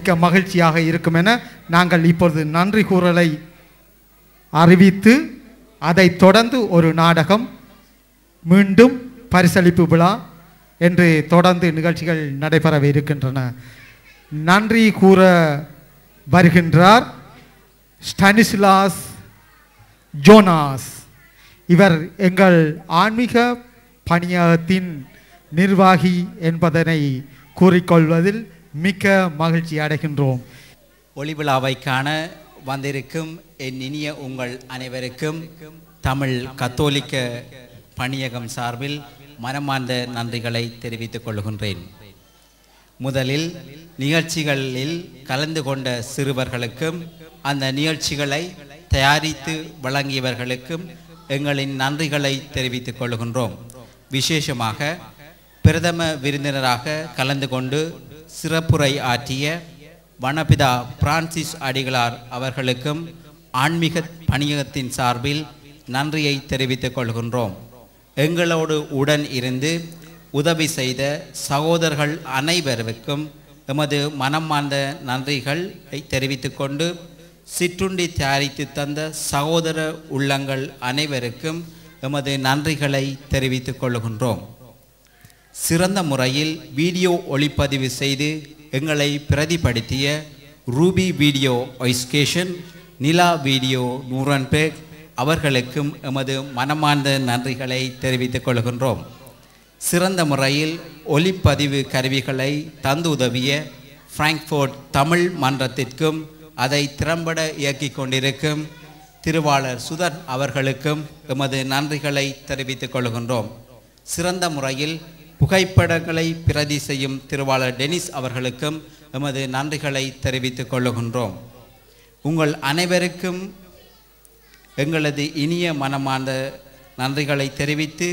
மிக்க மகிழ்ச்சியாக இருக்கும் என நாங்கள் இப்பொழுது நன்றி கூறலை அறிவித்து அதைத் தொடர்ந்து ஒரு நாடகம் மீண்டும் பரிசளிப்பு விழா என்று தொடர்ந்து நிகழ்ச்சிகள் நடைபெற இருக்கின்றன. நன்றி கூற வருகின்றார் ஸ்டானிஸ்லாஸ் ஜோனாஸ். இவர் எங்கள் ஆன்மீக பணியகத்தின் நிர்வாகி என்பதனை கூறிக்கொள்வதில் மிக்க மகிழ்ச்சி அடைகின்றோம். ஒளிவிழாவை காண வந்திருக்கும் என் இனிய உங்கள் அனைவருக்கும் தமிழ் கத்தோலிக்க பணியகம் சார்பில் மனமார்ந்த நன்றிகளை தெரிவித்துக் கொள்கின்றேன். முதலில் நிகழ்ச்சிகளில் கலந்து கொண்ட சிறுவர்களுக்கும் அந்த நிகழ்ச்சிகளை தயாரித்து வழங்கியவர்களுக்கும் எங்களின் நன்றிகளை தெரிவித்துக் கொள்கின்றோம். விசேஷமாக பிரதம விருந்தினராக கலந்து கொண்டு சிறப்புரை ஆற்றிய வனபிதா பிரான்சிஸ் அடிகளார் அவர்களுக்கும் ஆன்மீக பணியகத்தின் சார்பில் நன்றியை தெரிவித்துக் கொள்கின்றோம். எங்களோடு உடன் இருந்து உதவி செய்த சகோதரர்கள் அனைவருக்கும் எமது மனமார்ந்த நன்றிகளை தெரிவித்துக் கொண்டு சிற்றுண்டி தயாரித்து தந்த சகோதர உள்ளங்கள் அனைவருக்கும் எமது நன்றிகளை தெரிவித்துக் கொள்கின்றோம். சிறந்த முறையில் வீடியோ ஒளிப்பதிவு செய்து எங்களை பிரதிபடுத்திய ரூபி வீடியோ ஒய்ஸ்கேஷன், நிலா வீடியோ நூரன்பேக் அவர்களுக்கும் எமது மனமார்ந்த நன்றிகளை தெரிவித்துக் கொள்கின்றோம். சிறந்த முறையில் ஒளிப்பதிவு கருவிகளை தந்து உதவிய பிராங்க்ஃபோர்ட் தமிழ் மன்றத்திற்கும் அதை திறம்பட இயக்கிக் கொண்டிருக்கும் திருவாளர் சுதன் அவர்களுக்கும் எமது நன்றிகளை தெரிவித்துக் கொள்கின்றோம். சிறந்த முறையில் புகைப்படங்களை பிரதி செய்யும் திருவாளர் டெனிஸ் அவர்களுக்கும் எமது நன்றிகளை தெரிவித்துக் கொள்கின்றோம். உங்கள் அனைவருக்கும் எங்களது இனிய மனமார்ந்த நன்றிகளை தெரிவித்து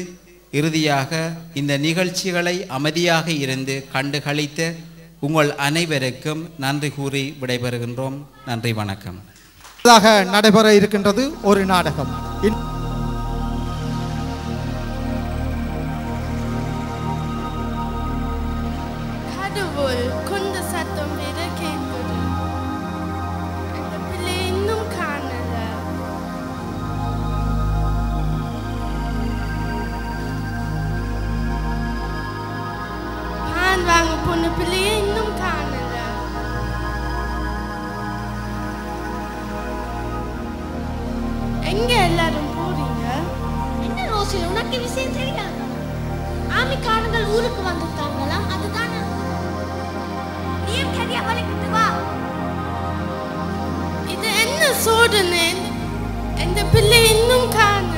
இறுதியாக இந்த நிகழ்ச்சிகளை அமைதியாக இருந்து கண்டு களித்த உங்கள் அனைவருக்கும் நன்றி கூறி விடைபெறுகின்றோம். நன்றி, வணக்கம். நடைபெற இருக்கின்றது ஒரு நாடகம். எங்க எல்லாரும் போறீங்க? என்ன ரோசி, உனக்கு விஷயம் தெரியாது? ஆமிக்காரங்கள் ஊருக்கு வந்துட்டாங்களாம், அதுதான். நீயும் கரியா வலிக்கிட்டு வா. இது என்ன சோதனை? இந்த பிள்ளை இன்னும் காணல.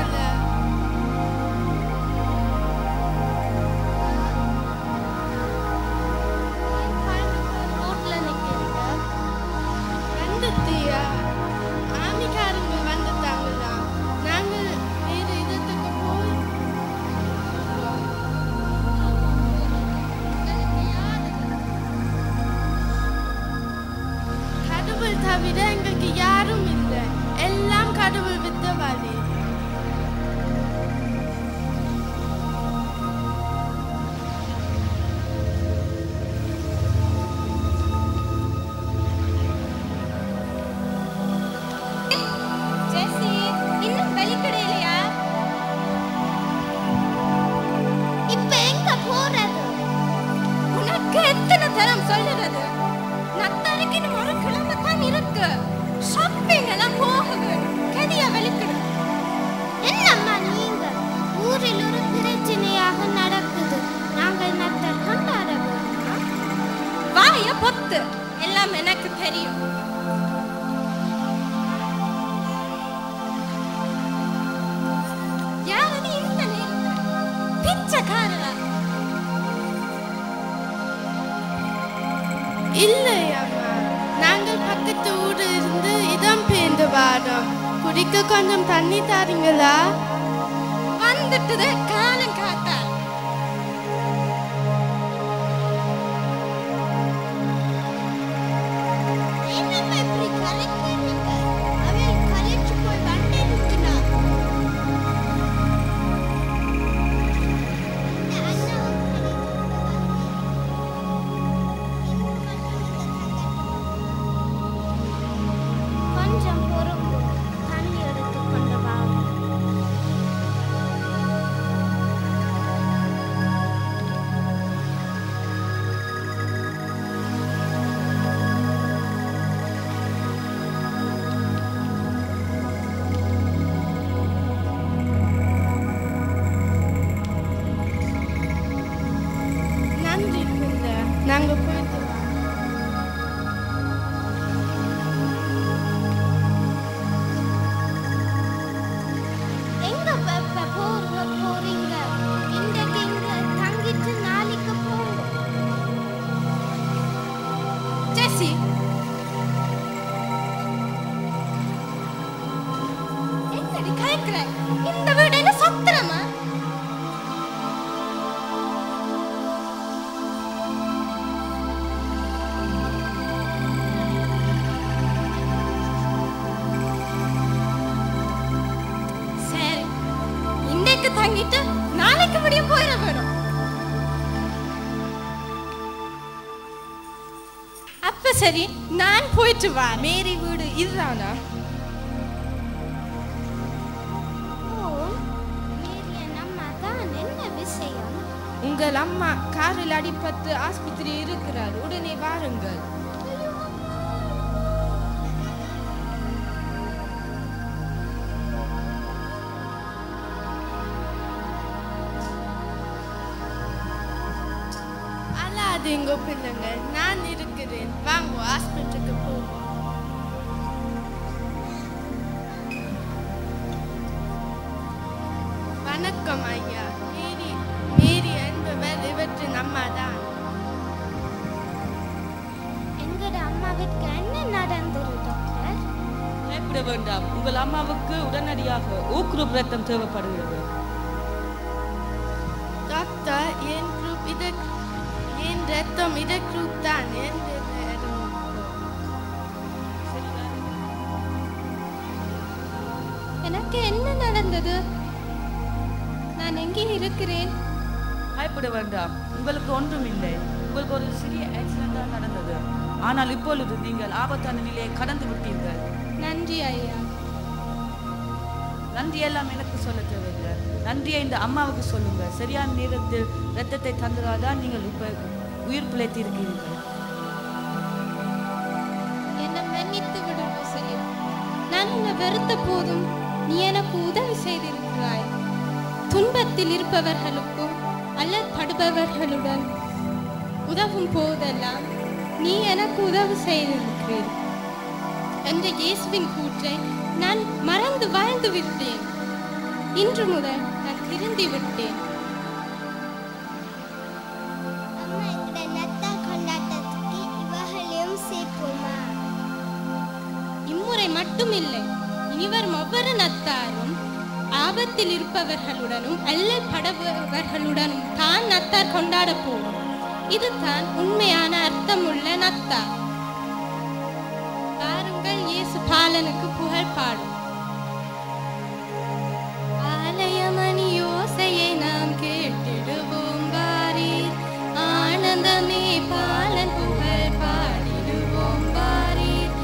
ரோட்ல நிக்கிறீங்க. வந்துட்டியா? ஆமிக்காரங்க வந்துட்டாங்களா? நாங்கள் வேறு இடத்துக்கு போய் கடவுள் தவிர எங்களுக்கு யாரும் இல்லை. எல்லாம் கடவுள் விட்ட வழி. எல்லாம் எனக்கு தெரியும். யாரு இந்த பிச்சைக்காரரா? இல்லையம்மா, நாங்கள் பக்கத்து ஊர்ல இருந்து இடம் பெயர்ந்து வாரோம். குடிக்க கொஞ்சம் தண்ணி தாரீங்களா? வந்துட்டு காலம் காத்தா. இருக்கிறாய். இந்த வீடு என்ன சத்திரமா? சரி, இன்றைக்கு தங்கிட்டு நாளைக்கு முடிய போயிட வேணும். அப்ப சரி, நான் போயிட்டு வா. மேரி வீடு இதுதானா? உங்கள் அம்மா காரில் அடிபட்டு ஆஸ்பத்திரி இருக்கிறார், உடனே வாருங்கள். அல்லாதீங்க பிள்ளைங்கள், நான் இருக்கிறேன். வாங்க ஹாஸ்பிட்டலுக்கு போவோம். வணக்கம் ஐயா. மேரி என்பவர் இவற்றின் அம்மா தான். எங்களோட அம்மாவுக்கு என்ன நடந்தது டாக்டர்? பயப்பட வேண்டாம். உங்கள் அம்மாவுக்கு உடனடியாக ஊக்குறுப்பு ரத்தம் தேவைப்படுகிறது. டாக்டர், என் ரத்தம் இத குரூப் தான். எனக்கு என்ன நடந்தது? நான் எங்கே இருக்கிறேன்? பயப்பட வேண்டாம், உங்களுக்கு ஒன்றும் இல்லை. உங்களுக்கு ஒரு சிறிய ஆக்சிடென்ட் தான் நடந்தது. ஆனால் இப்பொழுது நீங்கள் ஆபத்தான நிலையை கடந்து விட்டீர்கள். நன்றி ஐயா. நன்றி எல்லாம் எனக்கு சொல்ல தேவையில்லை. நன்றியை இந்த அம்மாவுக்கு சொல்லுங்க. சரியான நேரத்தில் ரத்தத்தை தந்ததால்தான் நீங்கள் இப்ப உயிர் பிழைத்திருக்கிறீர்கள். என்னை மன்னித்து விடு ரோசலி. நான் உன்னை வெறுத்த போதும் நீ எனக்கு உதவி செய்திருக்கிறாய். துன்பத்தில் இருப்பவர்களுக்கும் அல்லப்படுபவர்களுடன் உதவும் போதெல்லாம் நீ எனக்கு உதவி செய்திருக்கிறேன் என்ற இயேசுவின் கூற்றை நான் மறந்து வாழ்ந்து விட்டேன். இன்று முதல் நான் திருந்தி விட்டேன். அம்மா, எங்கட நத்தா கொண்டாட்டத்துக்கு இவர்களையும் சேர்ப்போமா? இம்முறை மட்டும் இல்லை, இனிவரும் ஒவ்வொரு நத்தாரும் ஆபத்தில் இருப்பவர்களுடனும் அல்லப்படுபவர்களுடனும் தான் நத்தார் கொண்டாட போகும். இதுதான் உண்மையான அர்த்தமுள்ள நத்தார். பாருங்கள், இயேசு பாலனுக்கு புகழ் பாடும். ஆலயமணி யோசையை நாம் கேட்டிடுவோம் வாரீர். ஆனந்தமே பாலன் புகழ் பாடிடுவோம் வாரீர்.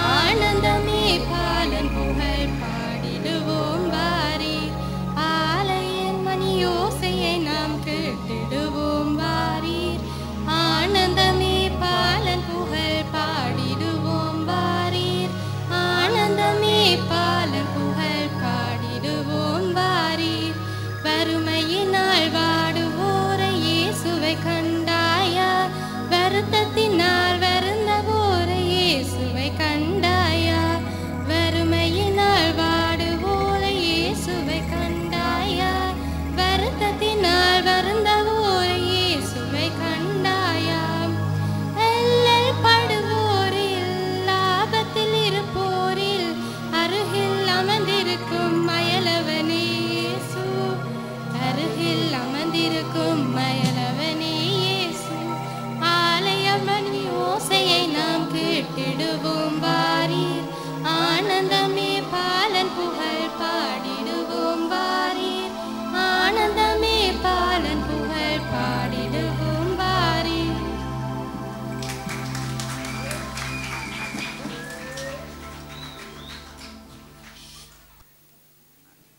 ஆனந்தமே பாலன் புகழ் பாடிடுவோம் வாரீர். ஆலயன் மணி யோசையை நாம் கேட்டிடுவோம் வாரீர். ஆனந்தமே பாலன் புகழ் பாடிடுவோம் வாரீர். ஆனந்தமே பாலன் புகழ் பாடிடுவோம் வாரீர். வறுமையினால் வாடுவோரை இயேசுவை கண்டாயா? வருத்தத்தினால் வருந்தவோரை இயேசுவை கண்டாயா? வறுமையினால் வாடுவோரை இயேசுவை கண்டாயா? வருத்தத்தினால் வருந்தவோரை இயேசுவை கண்டாயா? அல்லல் படுவோரில் லாபத்தில் இருப்போரில் அருகில் அமர்ந்திருக்கும் மயலவனே இயேசு. அருகில் அமர்ந்திருக்கும் மயலவனே இயேசு. ஆலயமணி ஓசையை நாம் கேட்டிடுவோம் வாரீர். ஆனந்தமே பாலன் புகழ் பாடிடுவோம் வாரீர். ஆனந்தமே பாலன் புகழ் பாடிடுவோம் வாரீர்.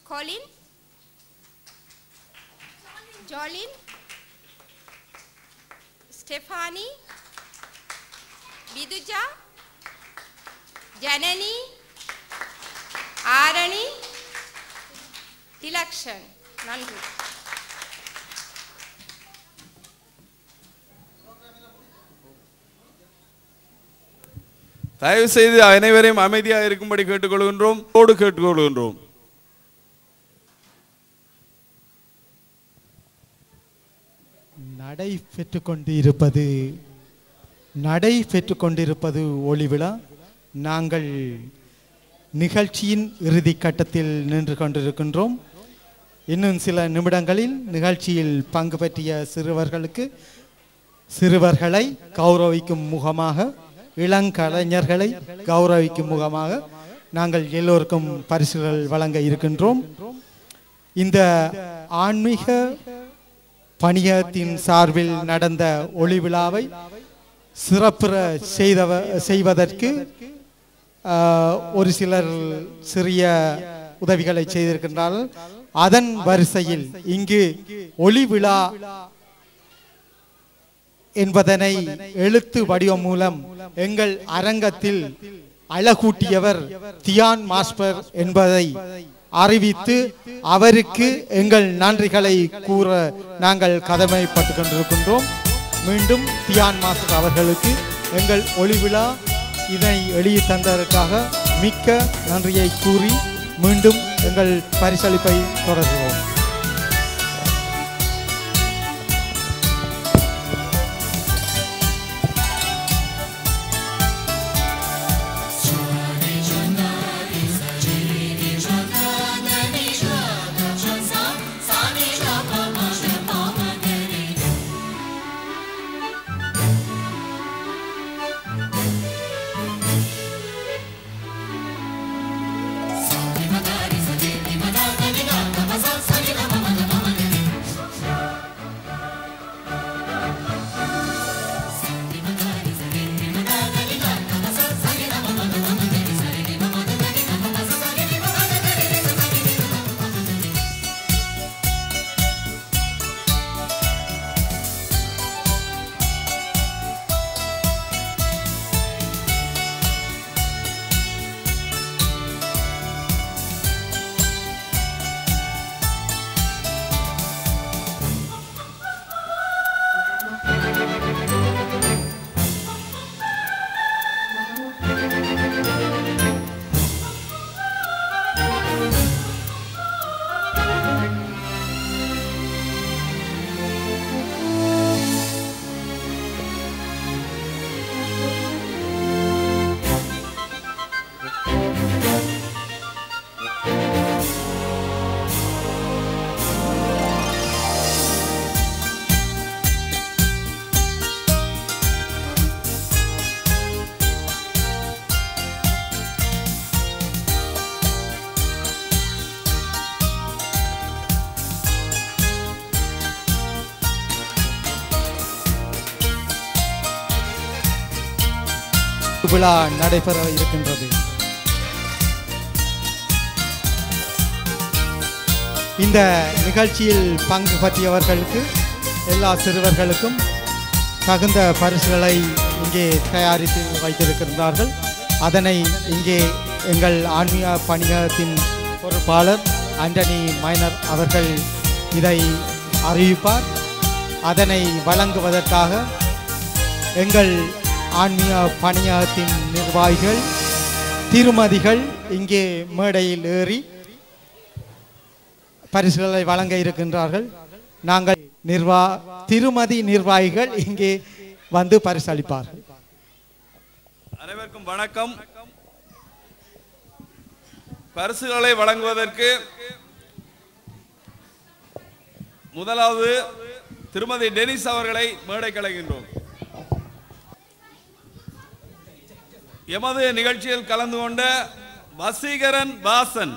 Colin, Jolin, Stephanie, Biduja, Janani, Arani, Tilakshan. நன்றி. தயவு செய்து அனைவரையும் அமைதியாக இருக்கும்படி கேட்டுக்கொள்கின்றோம். கேட்டுக்கொள்கின்றோம். நடைபெற்று கொண்டிருப்பது ஒளி விழா. நாங்கள் நிகழ்ச்சியின் இறுதி கட்டத்தில் நின்று கொண்டிருக்கின்றோம். இன்னும் சில நிமிடங்களில் நிகழ்ச்சியில் பங்கு பற்றிய சிறுவர்களை கௌரவிக்கும் முகமாக, இளங்கலைஞர்களை கௌரவிக்கும் முகமாக நாங்கள் எல்லோருக்கும் பரிசுகள் வழங்க இருக்கின்றோம். இந்த ஆன்மீக பணியகத்தின் சார்பில் நடந்த ஒளி விழாவை சிறப்புற செய்வதற்கு ஒரு சிலர் சிறிய உதவிகளை செய்திருக்கின்றார்கள். அதன் வரிசையில் இங்கு ஒளி விழா என்பதனை எழுத்து வடிவம் மூலம் எங்கள் அரங்கத்தில் அழகூட்டியவர் தியான் மாஸ்டர் என்பதை அறிவித்து அவருக்கு எங்கள் நன்றிகளை கூற நாங்கள் கடமைப்பட்டு கொண்டிருக்கின்றோம். மீண்டும் தியான் மாஸ்டர் அவர்களுக்கு எங்கள் ஒளி விழா இதனை எழுதி தந்ததற்காக மிக்க நன்றியை கூறி மீண்டும் எங்கள் பரிசளிப்பை தொடர்கிறோம். விழா நடைபெற இருக்கின்றது. இந்த நிகழ்ச்சியில் பங்கு பற்றியவர்களுக்கு எல்லா சிறுவர்களுக்கும் தகுந்த பரிசுகளை இங்கே தயாரித்து வைத்திருக்கின்றார்கள். அதனை இங்கே எங்கள் ஆன்மீக பணியகத்தின் பொறுப்பாளர் ஆண்டனி மைனர் அவர்கள் இதை அறிவிப்பார். அதனை வழங்குவதற்காக எங்கள் ஆன்மீக பணியகத்தின் நிர்வாகிகள் திருமதிகள் இங்கே மேடையில் ஏறி பரிசுகளை வழங்க இருக்கின்றார்கள். நாங்கள் திருமதி நிர்வாகிகள் இங்கே வந்து பரிசளிப்பார்கள். அனைவருக்கும் வணக்கம். பரிசுகளை வழங்குவதற்கு முதலாவது திருமதி டெனிஸ் அவர்களை மேடைக்கு அழைக்கின்றோம். எமது நிகழ்ச்சியில் கலந்து கொண்ட வசீகரன் வாசன்,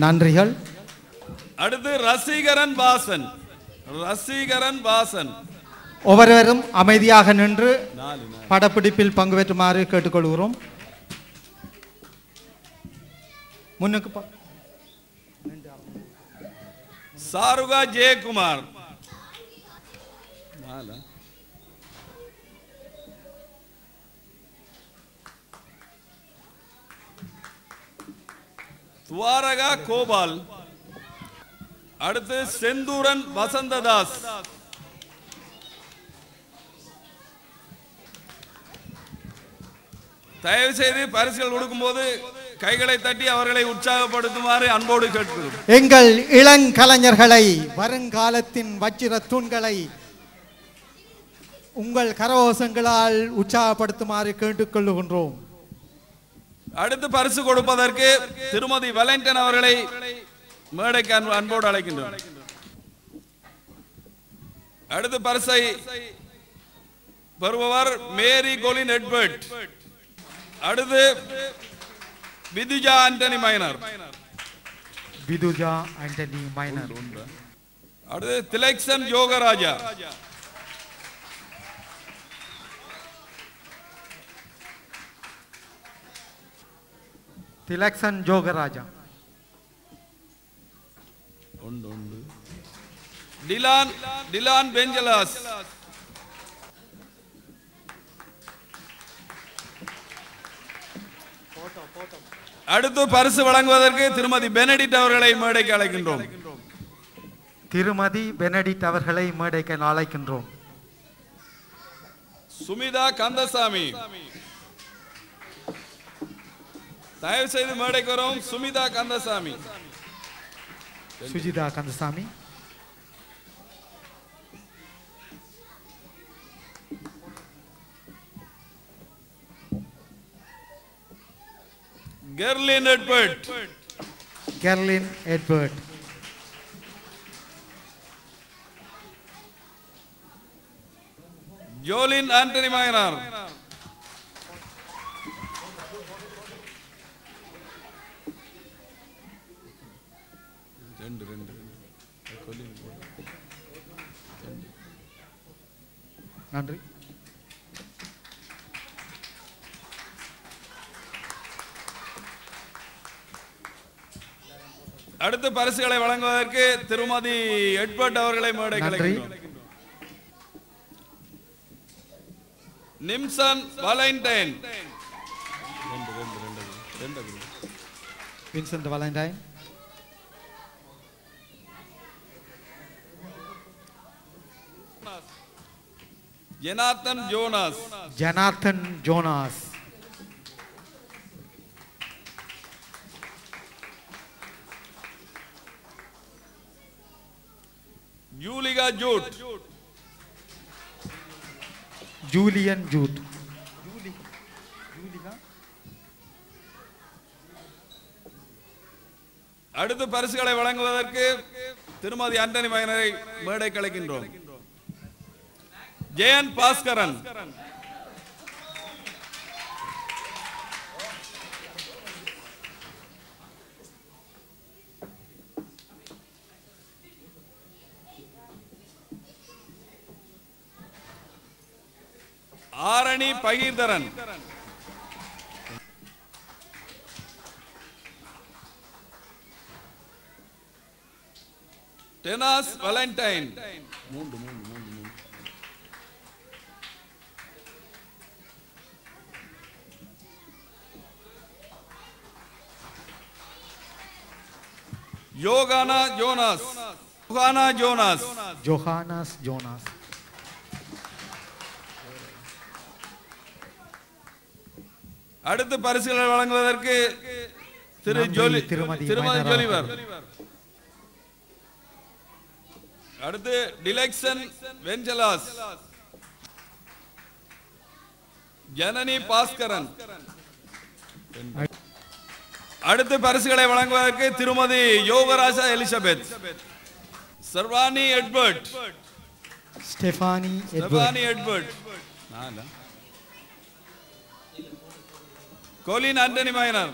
நன்றிகள். அடுத்து ரசிகரன் வாசன். ஒவ்வொருவரும் அமைதியாக நின்று படப்பிடிப்பில் பங்கு பெற்றுமாறு கேட்டுக்கொள்கிறோம். முன்னுக்கு சாருகா ஜெயக்குமார், துவாரகா கோபால், அடுத்து செந்தூரன் வசந்ததாஸ், தயவு செய்து பரிசுகள் கொடுக்கும் போது கைகளை தட்டி அவர்களை உற்சாகப்படுத்துமாறு அன்போடு கேட்கிறோம். எங்கள் இளங்கலைஞர்களை, வருங்காலத்தின் வச்சிர தூண்களை உங்கள் கரகோஷங்களால் உற்சாகப்படுத்துமாறு கேட்டுக்கொள்ளுகின்றோம். அடுத்து பரிசு கொடுப்பதற்கு திருமதி வேலண்டைன் அவர்களை மேடைக்கு அன்போடு அழைக்கின்றோம். அடுத்து பரிசை பெறுபவர் மேரி கோலின் எட்வர்ட். அடுத்து விதுஜா ஆண்டனி மைனர். விதுஜா ஆண்டனி மைனர். அடுத்து திலக்ஷன் யோகராஜா. திலக்ஷன் ஜோகராஜா. டிலான் பெஞ்சலாஸ். அடுத்து பரிசு வழங்குவதற்கு திருமதி பெனடிட் அவர்களை மேடைக்கு அழைக்கின்றோம். திருமதி பெனடிட் அவர்களை மேடைக்கு அழைக்கின்றோம். சுமிதா கந்தசாமி. தயவு செய்து மேடைக்கு வரும் Sumitha Kandasamy. Sujitha Kandasamy. Kerlin Edward. Kerlin Edward. Jolene Antony Minor. நன்றி. அடுத்து பரிசுகளை வழங்குவதற்கு திருமதி எட்வர்ட் அவர்களை மேடைக்கு அழைக்கின்றோம். Nimson Valentine. Vincent Valentine. Janarthan Jonas. Janarthan Jonas. Julika Jude. Julian Jude. அடுத்து பரிசுகளை வழங்குவதற்கு திருமதி ஆண்டனி மைனரை மேடைக்கு அழைக்கின்றோம். Jeyan Baskaran. Arani Bakeerthiran. Denas Valentine. Yohana Jonas. Johana Jonas. Johanas Jonas. அடுத்து பரிசுகளை வழங்குவதற்கு திருமதி ஜொலிவர். அடுத்து டிலக்ஷன் வெஞ்சலாஸ். ஜனனி பாஸ்கரன். அடுத்து பரிசுகளை வழங்குவதற்கு திருமதி Yogarajah Elizabeth. Sarvani Edward. Stephanie Edward. Colin Antony Minor.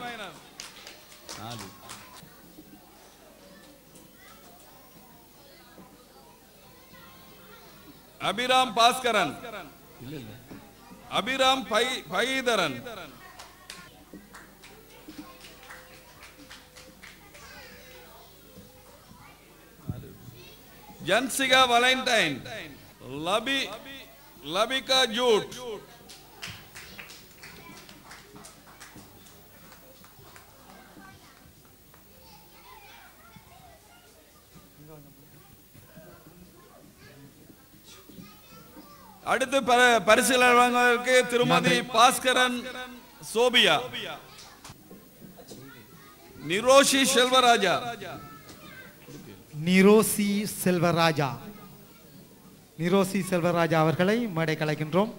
Abiram Baskaran. Abiram Bakeetharan. Jansika Valentine. Labika Jude. அடுத்து பரிசுகளை வழங்குவதற்கு திருமதி பாஸ்கரன் சோபியா. நிரோஷி செல்வராஜா. நிரோசி செல்வராஜா. நிரோசி செல்வராஜா அவர்களை மேடை கலைக்கின்றோம்.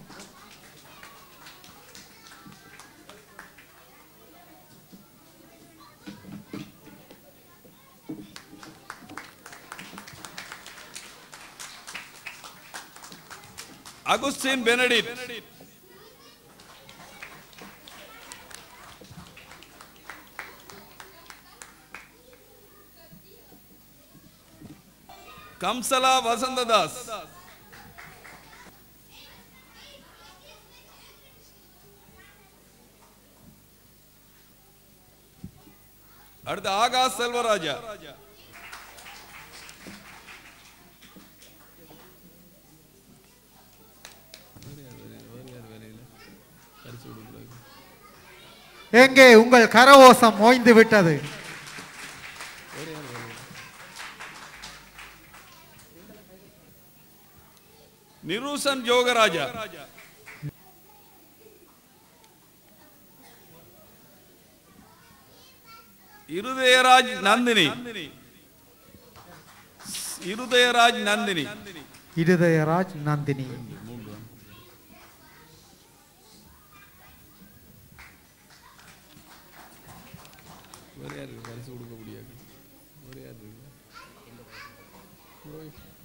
அகுஸ்டின் பெனடிட். கம்சலா வசந்ததாஸ். அடுத்து ஆகாஷ் செல்வராஜா. எங்கே உங்கள் கரவோசம் ஓய்ந்து விட்டது? நிரூசன் ஜோகராஜா. இருதயராஜ் நந்தினி. இருதயராஜ் நந்தினி. இருதயராஜ் நந்தினி.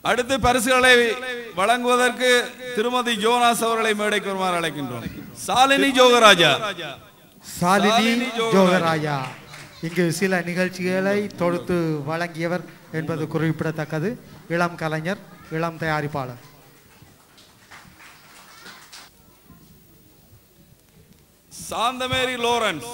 அடுத்து பரிசுகளை வழங்குவதற்கு திருமதி ஜோனாஸ் அவர்களை மேடைக்கு வருமாறு அழைக்கின்றோம். சாலினி ஜோகராஜா. சாலினி ஜோகராஜா இங்கு சில நிகழ்ச்சிகளை தொடுத்து வழங்கியவர் என்பது குறிப்பிடத்தக்கது. இளம் கலைஞர், இளம் தயாரிப்பாளர். சாந்தமேரி லோரன்ஸ்.